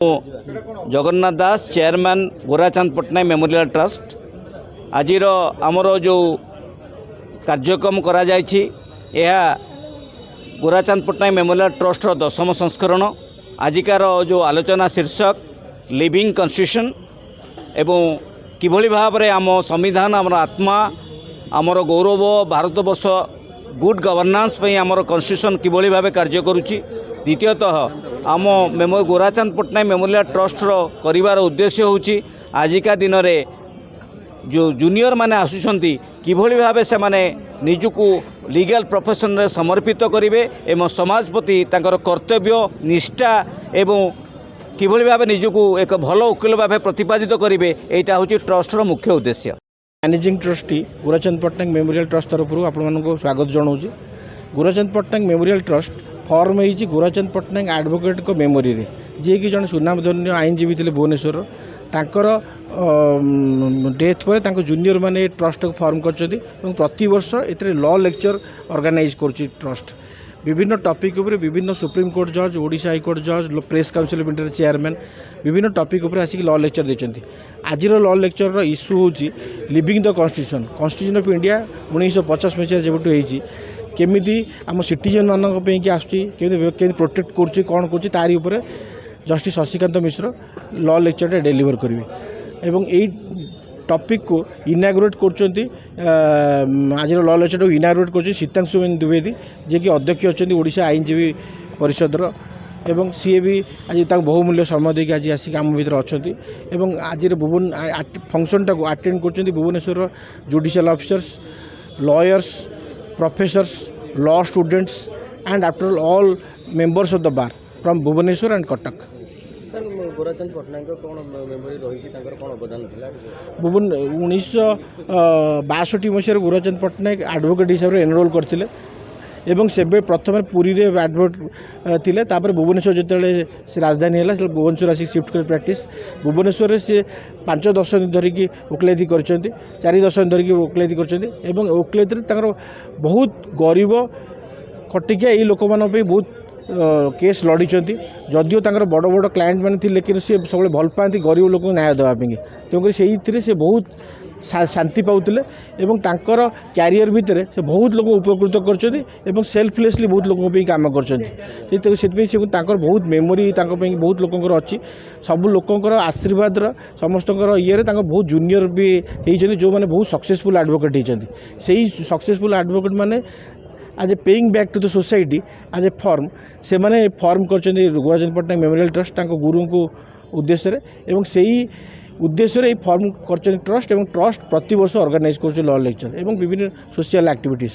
जगन्नाथ दास chairman गोराचंद Pattnaik memorial trust आज आमर जो कार्यक्रम करा जायछि यह गोराचंद पट्टनायक मेमोरियल ट्रस्ट 10म संस्करण आजिकार जो आलोचना शीर्षक लिविंग कन्स्टिट्यूशन एवं किभली भाव में आम संविधान आम आत्मा आमर गौरव भारतवर्ष गुड गवर्नेंस पे आमर कन्स्टिट्यूशन किभली भाव कार्य करुच्ची। द्वितीयतः आम गोराचंद पट्टनायक मेमोरियल ट्रस्ट करिवार उद्देश्य होची आजिका दिन में जो जूनियर माने आसुछंती किभली भाव से माने निजुकु लीगल प्रोफेशन रे समर्पित करिवे एवं समाज प्रति तांकर कर्तव्य निष्ठा एवं किभली भाव निजुकु एक भल वकील भाव प्रतिपादित करिवे एटा होची ट्रस्ट रो मुख्य उद्देश्य। Managing trustee Gorachand Pattnaik memorial trust तरफ आपको स्वागत जनाऊँ। Gorachand Pattnaik memorial trust form होती गोराचंद पट्टनायक एडवोकेट को मेमोरी रे जी कि जन सुनामधन्य आईनजीवी थे भुवनेश्वर तांकर डेथ पर जूनियर माने ट्रस्ट को फॉर्म कर प्रति वर्ष ए लॉ लेक्चर ऑर्गेनाइज कर ट्रस्ट विभिन्न टॉपिक उपर विभिन्न सुप्रीम कोर्ट जज ओडिशा हाईकोर्ट जज press council of India chairman विभिन्न टॉपिक उपर आसिक लॉ लेक्चर देते। आज लॉ लेक्चर इश्यू होची living the constitution of India 1950 मसीह जब केमिति आम सिटीजन मानक पे कि आसुच्ची प्रोटेक्ट करुच्ची कौन करुच्ची तारी उपर जस्टिस शशिकांत मिश्र लॉ लेक्चर डेलीवर करेंगे एवं यही टॉपिक को इनागुरेट कर आज लॉ लेक्चर को इनागुरेट कर सीतांशु द्विवेदी जे कि अध्यक्ष अच्छा ओडिशा आईनजीवी परिषदर एवं सी भी आज बहुमूल्य समय देखिए आज आसिक आम भर अच्छा आज भुवन फंक्शनटा को अटेंड कर Bhubaneswar judicial officers lawyers professors law students and after all members of the bar from Bhubaneswar and Cuttack. Gorachand Pattnaik कौन मेमोरी रही कौन अवदान भुवन 1962 मसीह गोराचंद पट्टनायक एडवोकेट हिसाब से एनरोल करते एवं सेबे प्रथम पुरी रे एडवोकेट थिले तापर भुवनेश्वर जिते से राजधानी है भुवनेश्वर आसिक शिफ्ट कर प्रैक्टिस भुवनेश्वर से 5 दशक धरिकी वकिलाती कर 4 दशक धरिकी वकिलाती कर वकिलाती बहुत गरीब खटिकिया ये लोक मान बहुत केस लड़ी जदिव बड़ बड़ क्लाएंट मैंने थे लेकिन सी सब भल पाती गरीब लोक न्याय देवाई तेणुक से बहुत शांति पाउले एवं तांकर क्यारियर भितर से बहुत लोग उपकृत कर सेल्फलेसली बहुत लोगों काम कर बहुत मेमोरी बहुत लोकर अच्छी सब लोकर आशीर्वाद समस्त ये बहुत जूनियर भी होती जो मैंने बहुत सक्सेसफुल एडवोकेट होती से सक्सेसफुल एडवोकेट मैंने आज ए paying back to the society आज ए फॉर्म से मैंने फॉर्म कर गोराचंद पट्टनायक मेमोरियल ट्रस्ट गुरु को उद्देश्य एवं से उद्देश्य फॉर्म कर ट्रस्ट एवं ट्रस्ट प्रति वर्ष ऑर्गेनाइज कर लॉ लेक्चर एवं विभिन्न सोशल एक्टिविटीज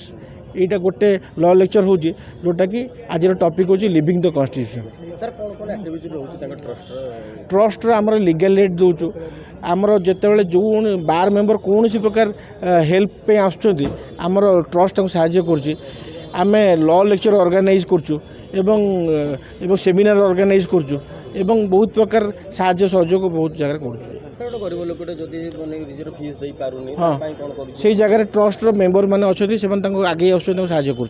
यहाँ गोटे लॉ लेक्चर हो जोटा कि आज टॉपिक हो लिविंग द कॉन्स्टिट्यूशन। ट्रस्ट आमर लीगल एड दूचु आमर जिते जो बार मेंबर कौन सी प्रकार हेल्प पे आमर ट्रस्ट साहाय्य कर लॉ लेक्चर ऑर्गेनाइज करचु एवं सेमिनार ऑर्गेनाइज करचु एवं बहुत प्रकार साहाय्य सहयोग बहुत जगह कर जगह ट्रस्ट मेंबर मैंने अच्छा से आगे साहाय्य कर।